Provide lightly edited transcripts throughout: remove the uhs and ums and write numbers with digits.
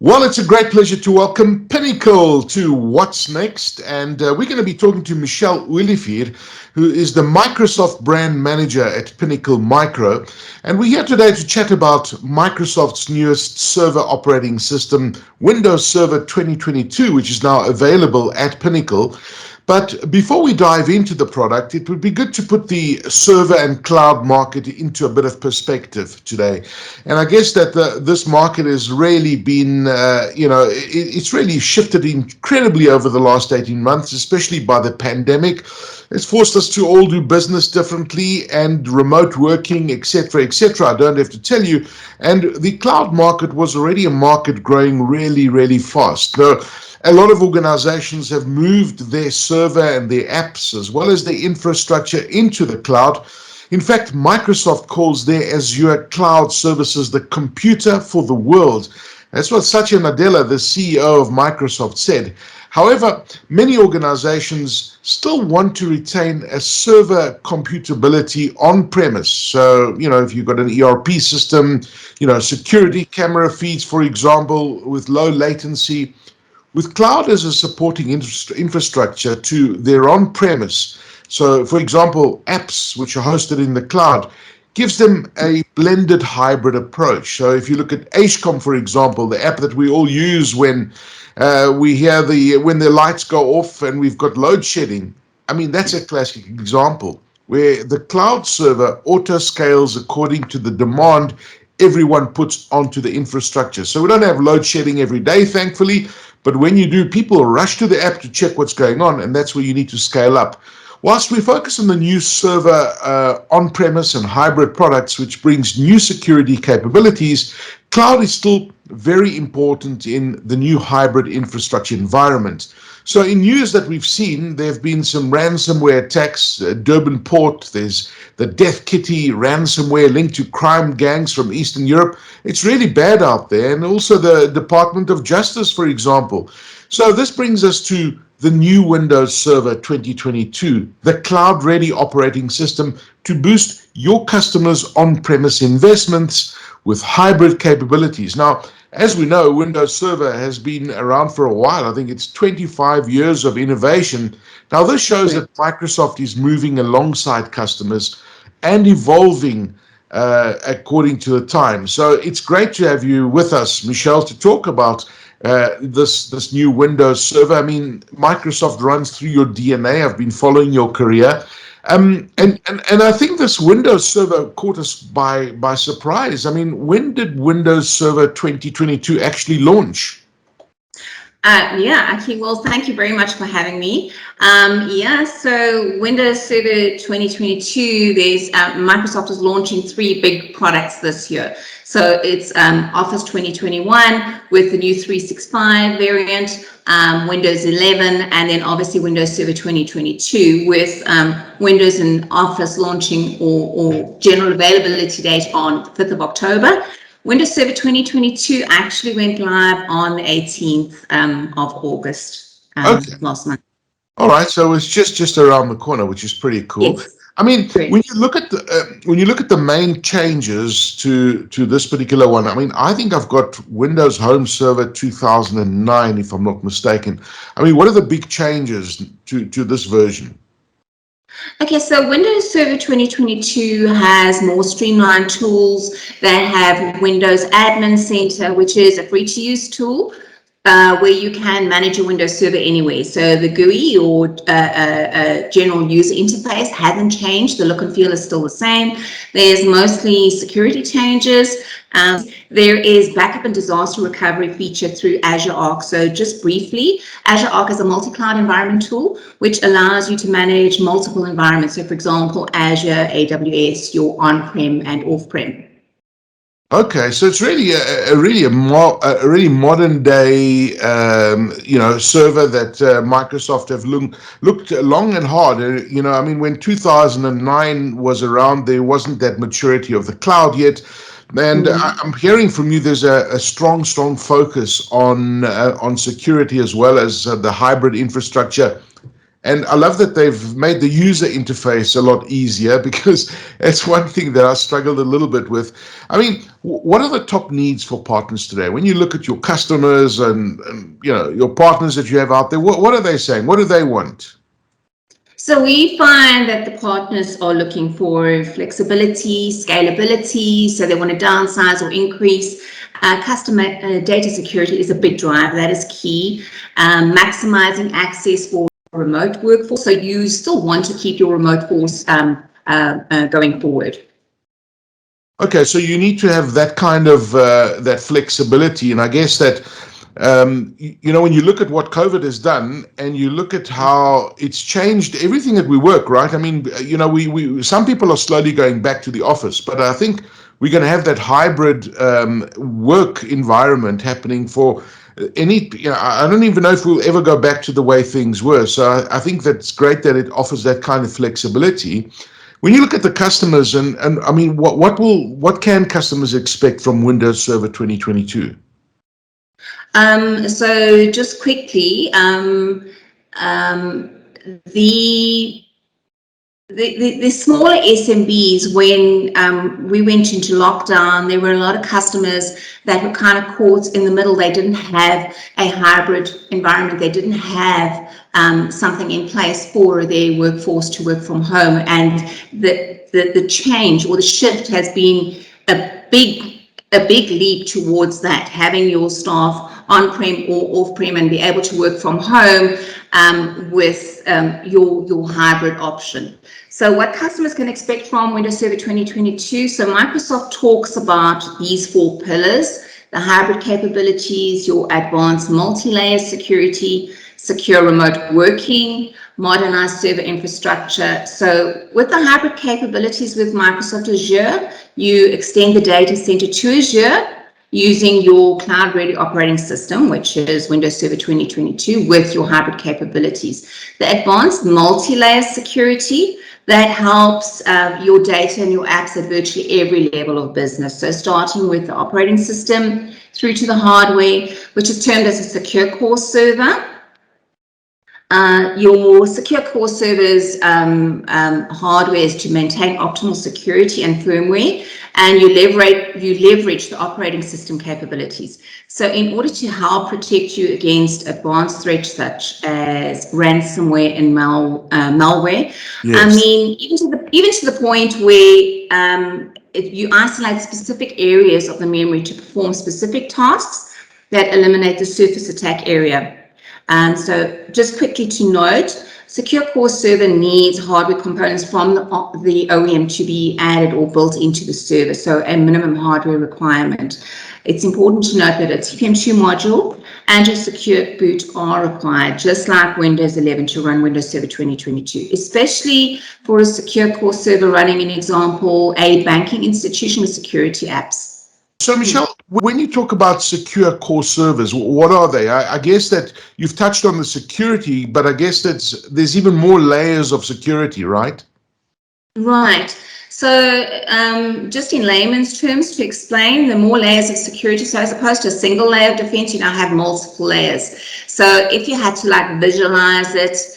Well, it's a great pleasure to welcome Pinnacle to What's Next, and we're going to be talking to Olivier, who is the Microsoft brand manager at Pinnacle Micro, and we're here today to chat about Microsoft's newest server operating system, Windows Server 2022, which is now available at Pinnacle. But before we dive into the product, it would be good to put the server and cloud market into a bit of perspective today. And I guess that this market has really been, it's really shifted incredibly over the last 18 months, especially by the pandemic. It's forced us to all do business differently and remote working, etc., etc. I don't have to tell you. And the cloud market was already a market growing really, really fast. Now, a lot of organizations have moved their server and their apps as well as their infrastructure into the cloud. In fact, Microsoft calls their Azure cloud services the computer for the world. That's what Satya Nadella, the CEO of Microsoft, said. However, many organizations still want to retain a server computability on-premise. So, if you've got an ERP system, security camera feeds, for example, with low latency, with cloud as a supporting infrastructure to their on-premise. So, for example, apps which are hosted in the cloud gives them a blended hybrid approach. So if you look at HCOM, for example, the app that we all use when when the lights go off and we've got load shedding, I mean, that's a classic example where the cloud server auto scales according to the demand everyone puts onto the infrastructure. So we don't have load shedding every day, thankfully, but when you do, people rush to the app to check what's going on, and that's where you need to scale up. Whilst we focus on the new server on-premise and hybrid products, which brings new security capabilities, cloud is still very important in the new hybrid infrastructure environment. So in news that we've seen, there have been some ransomware attacks, Durban Port, there's the Death Kitty ransomware linked to crime gangs from Eastern Europe. It's really bad out there, and also the Department of Justice, for example. So this brings us to the new Windows Server 2022, the cloud-ready operating system to boost your customers' on-premise investments with hybrid capabilities. Now, as we know, Windows Server has been around for a while. I think it's 25 years of innovation. Now, this shows that Microsoft is moving alongside customers and evolving according to the time. So it's great to have you with us, Michelle, to talk about this new Windows Server. I mean, Microsoft runs through your DNA. I've been following your career. And I think this Windows Server caught us by surprise. I mean, when did Windows Server 2022 actually launch? Actually, well, thank you very much for having me. So Windows Server 2022, Microsoft is launching 3 big products this year. So it's Office 2021 with the new 365 variant, Windows 11, and then obviously Windows Server 2022 with Windows and Office launching or general availability date on 5th of October. Windows Server 2022 actually went live on the 18th of August last month. All right, so it's just around the corner, which is pretty cool. Yes. I mean, when you look at the main changes to this particular one, I mean, I think I've got Windows Home Server 2009, if I'm not mistaken. I mean, what are the big changes to this version? Okay, so Windows Server 2022 has more streamlined tools. They have Windows Admin Center, which is a free-to-use tool where you can manage your Windows Server anywhere. So the GUI or general user interface hasn't changed. The look and feel is still the same. There's mostly security changes. There is backup and disaster recovery feature through Azure Arc. So just briefly, Azure Arc is a multi-cloud environment tool which allows you to manage multiple environments. So for example, Azure, AWS, your on-prem and off-prem. Okay, so it's really a really modern day server that Microsoft have looked long and hard. I mean, when 2009 was around, there wasn't that maturity of the cloud yet. And I'm hearing from you there's a strong focus on security as well as the hybrid infrastructure And I love that they've made the user interface a lot easier, because that's one thing that I struggled a little bit with. I mean, what are the top needs for partners today? When you look at your customers and your partners that you have out there, what are they saying? What do they want? So we find that the partners are looking for flexibility, scalability, so they want to downsize or increase. Customer data security is a big driver, that is key. Maximizing access for remote workforce, so you still want to keep your remote force going forward. Okay, so you need to have that kind of that flexibility, and I guess that when you look at what COVID has done, and you look at how it's changed everything that we work, right? I mean, we some people are slowly going back to the office, but I think we're going to have that hybrid work environment happening for any. I don't even know if we'll ever go back to the way things were. So I think that's great that it offers that kind of flexibility. When you look at the customers, and I mean, what can customers expect from Windows Server 2022? So just quickly, the smaller SMBs, when we went into lockdown, there were a lot of customers that were kind of caught in the middle. They didn't have a hybrid environment. They didn't have something in place for their workforce to work from home. And the change or the shift has been a big leap towards that, having your staff on-prem or off-prem and be able to work from home with your hybrid option. So what customers can expect from Windows Server 2022, so Microsoft talks about these 4 pillars: the hybrid capabilities, your advanced multi-layer security, secure remote working, modernized server infrastructure. So with the hybrid capabilities with Microsoft Azure, you extend the data center to Azure using your cloud-ready operating system, which is Windows Server 2022, with your hybrid capabilities. The advanced multi-layer security, that helps your data and your apps at virtually every level of business. So starting with the operating system through to the hardware, which is termed as a secure core server. Your secure core server's hardware is to maintain optimal security and firmware, and you leverage the operating system capabilities. So in order to help protect you against advanced threats such as ransomware and malware, yes. I mean, even to the point where you isolate specific areas of the memory to perform specific tasks that eliminate the surface attack area. So just quickly to note, Secure Core Server needs hardware components from the OEM to be added or built into the server, so a minimum hardware requirement. It's important to note that a TPM2 module and a secure boot are required, just like Windows 11 to run Windows Server 2022, especially for a Secure Core Server running, an example, a banking institution with security apps. So, Michelle, when you talk about secure core servers, what are they? I guess that you've touched on the security, but I guess there's even more layers of security, right? Right. So just in layman's terms to explain, the more layers of security, so as opposed to a single layer of defense, you now have multiple layers. So if you had to like visualize it,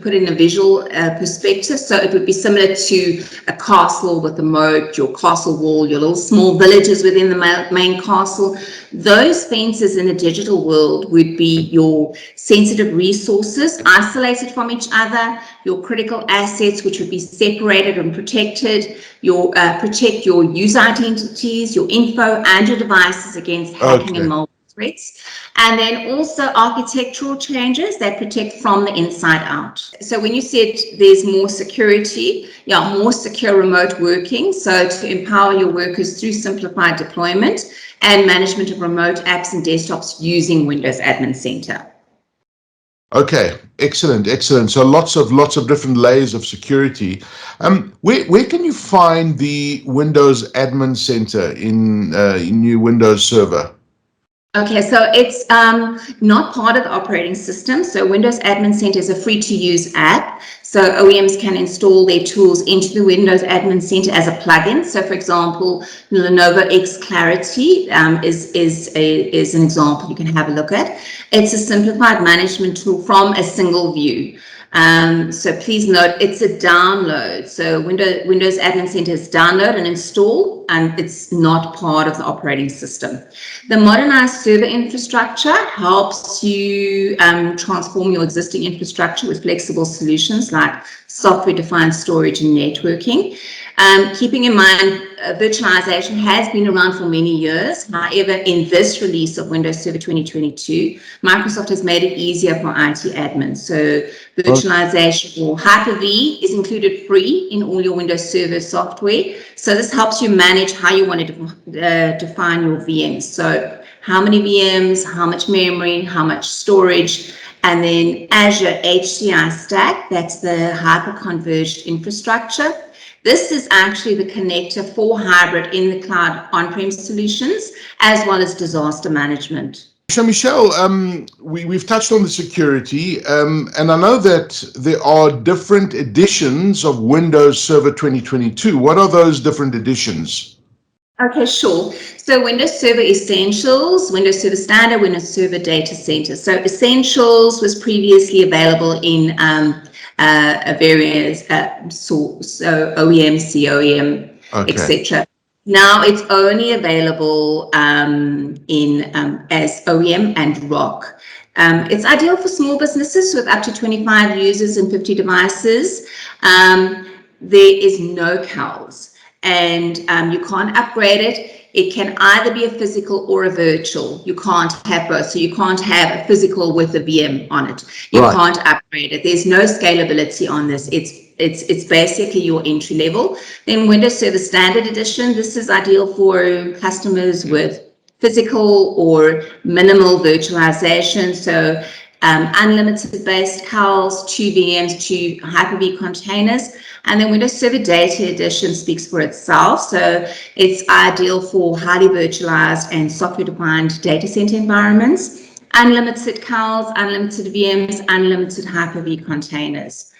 put in a visual perspective, so it would be similar to a castle with a moat, your castle wall, your little small villages within the main castle. Those fences in the digital world would be your sensitive resources isolated from each other, your critical assets, which would be separated and protected, protect your user identities, your info, and your devices against hacking and malware threats. And then also architectural changes that protect from the inside out. So when you said there's more security, more secure remote working, so to empower your workers through simplified deployment and management of remote apps and desktops using Windows Admin Center. Okay, excellent. So lots of different layers of security. Where can you find the Windows Admin Center in new Windows Server? Okay, so it's not part of the operating system. So Windows Admin Center is a free-to-use app. So OEMs can install their tools into the Windows Admin Center as a plugin. So for example, Lenovo X Clarity is an example you can have a look at. It's a simplified management tool from a single view. So please note, it's a download. So Windows Admin Center is download and install, and it's not part of the operating system. The modernized server infrastructure helps you transform your existing infrastructure with flexible solutions like software-defined storage and networking. Keeping in mind, virtualization has been around for many years. However, in this release of Windows Server 2022, Microsoft has made it easier for IT admins. So virtualization or Hyper-V is included free in all your Windows Server software. So this helps you manage how you want to define your VMs. So how many VMs, how much memory, how much storage, and then Azure HCI stack, that's the hyper-converged infrastructure. This is actually the connector for hybrid in the cloud on-prem solutions, as well as disaster management. So Michelle, we've touched on the security, and I know that there are different editions of Windows Server 2022. What are those different editions? Okay, sure. So Windows Server Essentials, Windows Server Standard, Windows Server Data Center. So Essentials was previously available in various sorts, so OEM, COEM, etc. Now it's only available in as OEM and ROC. It's ideal for small businesses with up to 25 users and 50 devices. There is no CALs, and you can't upgrade it. It can either be a physical or a virtual. You can't have both. So you can't have a physical with a VM on it. You can't upgrade it. There's no scalability on this. It's basically your entry level. Then Windows Server Standard Edition. This is ideal for customers with physical or minimal virtualization. So unlimited based CALs, 2 VMs, 2 Hyper-V containers. And then Windows Server Data Edition speaks for itself. So it's ideal for highly virtualized and software-defined data center environments, unlimited CALs, unlimited VMs, unlimited Hyper-V containers.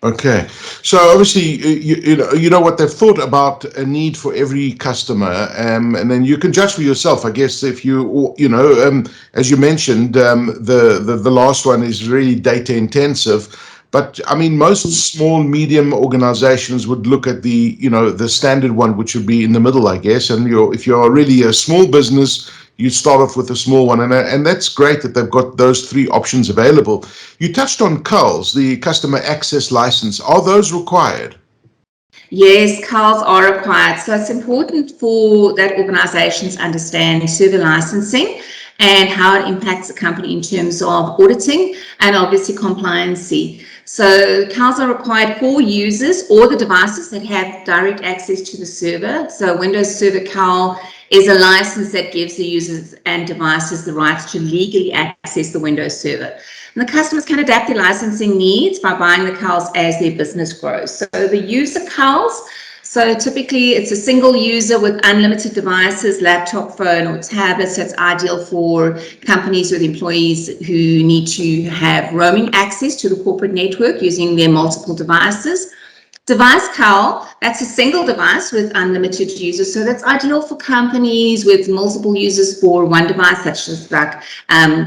Okay, so obviously you know what they've thought about a need for every customer, and then you can judge for yourself, I guess. If as you mentioned, the last one is really data intensive, but I mean most small medium organizations would look at the standard one, which would be in the middle, I guess. And if you're really a small business, you start off with a small one, and that's great that they've got those 3 options available. You touched on CALs, the customer access license. Are those required? Yes, CALs are required. So it's important for that organizations understand server licensing and how it impacts the company in terms of auditing and obviously compliancy. So CALs are required for users or the devices that have direct access to the server. So Windows Server CAL is a license that gives the users and devices the rights to legally access the Windows Server. And the customers can adapt their licensing needs by buying the CALs as their business grows. So the user CALs, so typically it's a single user with unlimited devices, laptop, phone, or tablet. So it's ideal for companies with employees who need to have roaming access to the corporate network using their multiple devices. Device CAL, that's a single device with unlimited users. So that's ideal for companies with multiple users for one device, such as like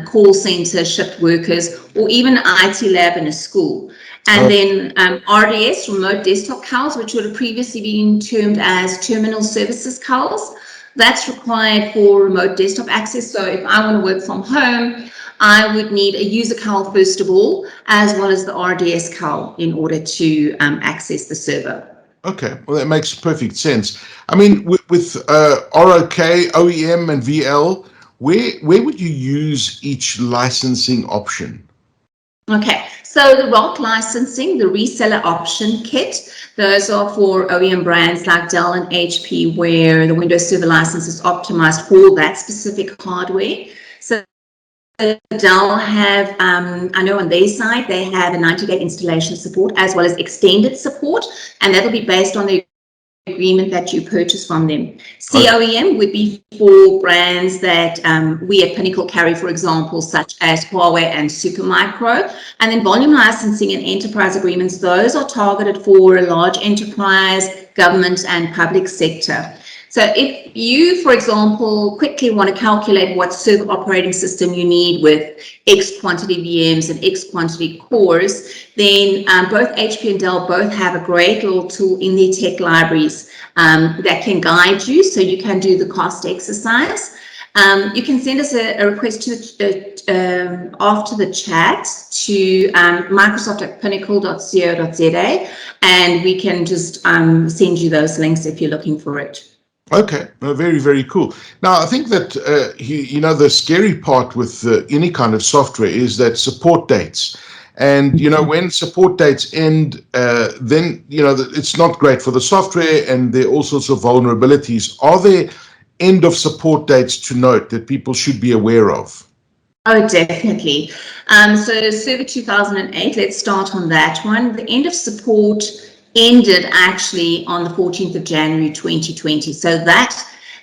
call center, shift workers, or even an IT lab in a school. And then RDS, remote desktop CALs, which would have previously been termed as terminal services CALs. That's required for remote desktop access. So if I want to work from home, I would need a user CAL first of all, as well as the RDS CAL in order to access the server. Okay, well, that makes perfect sense. I mean, with ROK, OEM, and VL, where would you use each licensing option? Okay, so the ROC licensing, the reseller option kit, those are for OEM brands like Dell and HP, where the Windows Server license is optimized for that specific hardware. So Dell have, I know on their side, they have a 90-day installation support as well as extended support, and that'll be based on the agreement that you purchase from them. COEM would be for brands that we at Pinnacle carry, for example, such as Huawei and Supermicro. And then volume licensing and enterprise agreements, those are targeted for large enterprise, government, and public sector. So if you, for example, quickly want to calculate what server operating system you need with X quantity VMs and X quantity cores, then both HP and Dell both have a great little tool in their tech libraries that can guide you, so you can do the cost exercise. You can send us a request to after the chat to microsoft@pinnacle.co.za, and we can just send you those links if you're looking for it. Okay, very, very cool. Now, I think that, the scary part with any kind of software is that support dates. And, when support dates end, then, it's not great for the software, and there are all sorts of vulnerabilities. Are there end of support dates to note that people should be aware of? Oh, definitely. So Server 2008, let's start on that one. The end of support ended actually on the 14th of January 2020. So that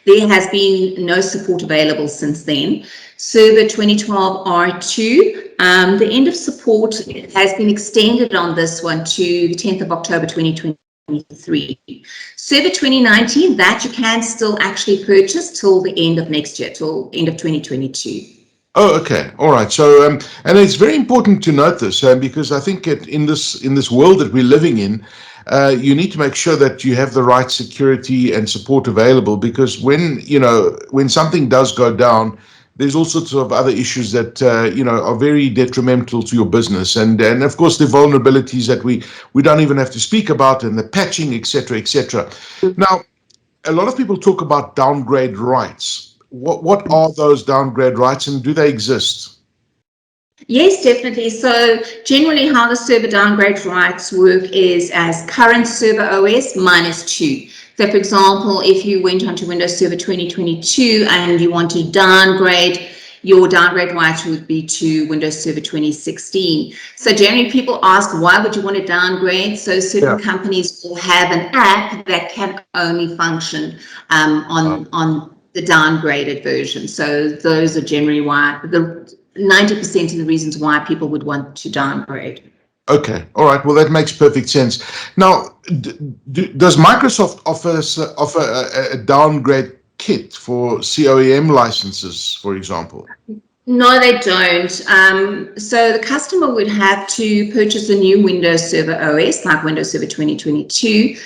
there has been no support available since then. Server 2012 R2, the end of support has been extended on this one to the 10th of October 2023. Server 2019, that you can still actually purchase till the end of next year, till end of 2022. Oh, okay. All right. So, and it's very important to note this because I think in this world that we're living in, you need to make sure that you have the right security and support available, because when something does go down, there's all sorts of other issues that are very detrimental to your business, and of course the vulnerabilities that we don't even have to speak about, and the patching, etc., etc. Now, a lot of people talk about downgrade rights. What are those downgrade rights, and do they exist? Yes, definitely. So generally how the server downgrade rights work is as current server OS -2. So for example, if you went onto Windows Server 2022 and you want to downgrade, your downgrade rights would be to Windows Server 2016. So generally people ask, why would you want to downgrade? So certain companies will have an app that can only function on the downgraded version. So those are generally why 90% of the reasons why people would want to downgrade. Okay, all right. Well, that makes perfect sense. Now, does Microsoft offer a downgrade kit for COEM licenses, for example? No, they don't. So the customer would have to purchase a new Windows Server OS, like Windows Server 2022.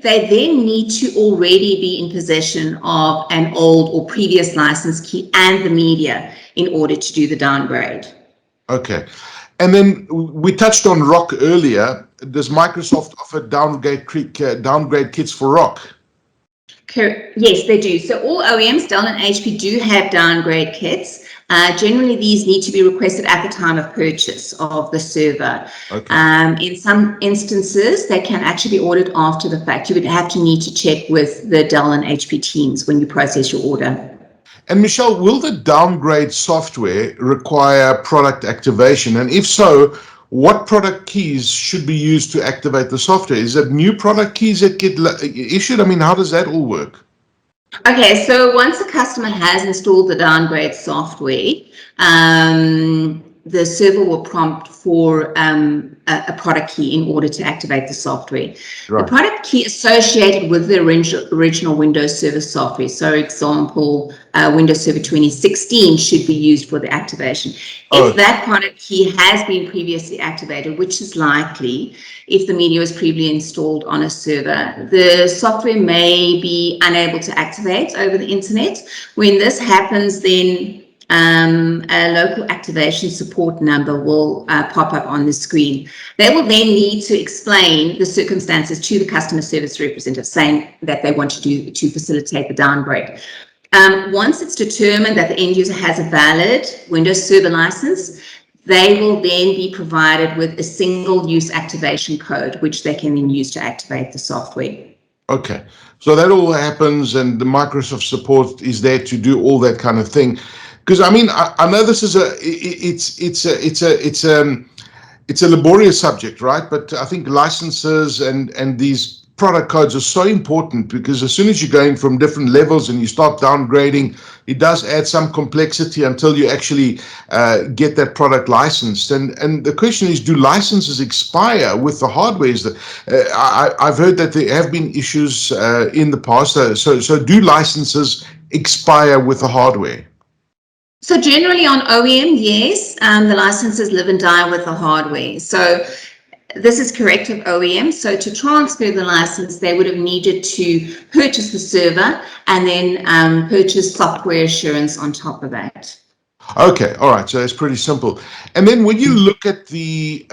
They then need to already be in possession of an old or previous license key and the media in order to do the downgrade. Okay. And then we touched on ROC earlier. Does Microsoft offer downgrade kits for ROC? Yes, they do. So all OEMs, Dell and HP, do have downgrade kits. Generally, these need to be requested at the time of purchase of the server. Okay. In some instances, they can actually be ordered after the fact. You would have to need to check with the Dell and HP teams when you process your order. And Michelle, will the downgrade software require product activation? And if so, what product keys should be used to activate the software? Is it new product keys that get issued? I mean, how does that all work? Okay, so once the customer has installed the downgrade software, the server will prompt for a product key in order to activate the software. Right. The product key associated with the original Windows Server software, so example, Windows Server 2016 should be used for the activation. If that product key has been previously activated, which is likely, if the media was previously installed on a server, the software may be unable to activate over the internet. When this happens, then a local activation support number will pop up on the screen. They will then need to explain the circumstances to the customer service representative, saying that they want to facilitate the downgrade. Once it's determined that the end user has a valid Windows Server license, they will then be provided with a single-use activation code, which they can then use to activate the software. Okay, so that all happens, and the Microsoft support is there to do all that kind of thing. Because I mean, I know this is it's a laborious subject, right? But I think licenses and these product codes are so important, because as soon as you're going from different levels and you start downgrading, it does add some complexity until you actually get that product licensed. And the question is, do licenses expire with the hardware? I've heard that there have been issues in the past. So do licenses expire with the hardware? So generally on OEM, yes, the licenses live and die with the hardware. So this is correct of OEM. So to transfer the license, they would have needed to purchase the server and then purchase software assurance on top of that. Okay, all right. So it's pretty simple. And then when you look at the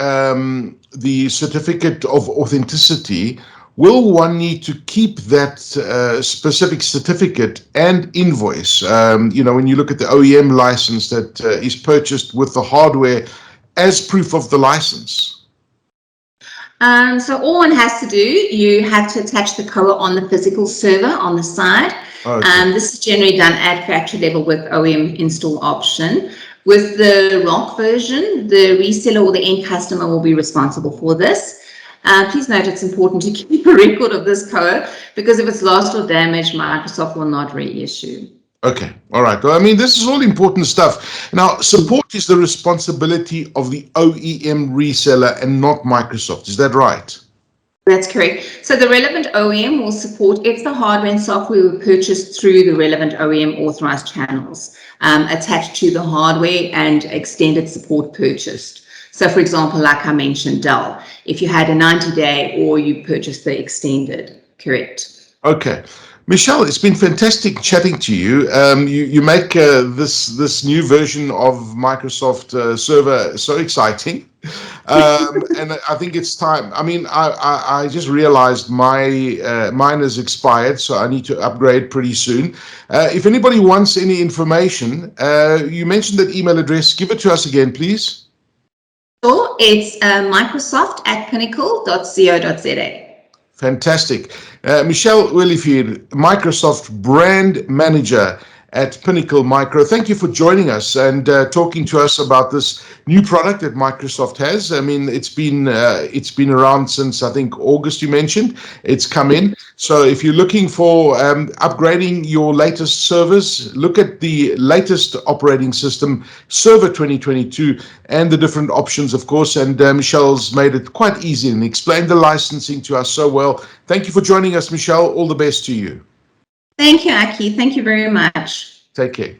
certificate of authenticity, will one need to keep that specific certificate and invoice? When you look at the OEM license that is purchased with the hardware as proof of the license. So all one has to do, you have to attach the color on the physical server on the side. Okay. This is generally done at factory level with OEM install option. With the ROC version, the reseller or the end customer will be responsible for this. Please note it's important to keep a record of this code, because if it's lost or damaged, Microsoft will not reissue. Okay, all right. Well, I mean, this is all important stuff. Now, support is the responsibility of the OEM reseller and not Microsoft. Is that right? That's correct. So the relevant OEM will support if the hardware and software were purchased through the relevant OEM authorized channels attached to the hardware and extended support purchased. So for example, like I mentioned, Dell, if you had a 90-day or you purchased the extended, correct. Okay. Michelle, it's been fantastic chatting to you. You make this new version of Microsoft Server so exciting. And I think it's time. I mean, I just realized mine has expired, so I need to upgrade pretty soon. If anybody wants any information, you mentioned that email address. Give it to us again, please. So it's microsoft@pinnacle.co.za. Fantastic. Michelle Olivier, Microsoft Brand Manager at Pinnacle Micro. Thank you for joining us and talking to us about this new product that Microsoft has. I mean, it's been around since, I think, August, you mentioned. It's come in. So if you're looking for upgrading your latest servers, look at the latest operating system, Server 2022, and the different options, of course. And Michelle's made it quite easy and explained the licensing to us so well. Thank you for joining us, Michelle. All the best to you. Thank you, Aki. Thank you very much. Take care.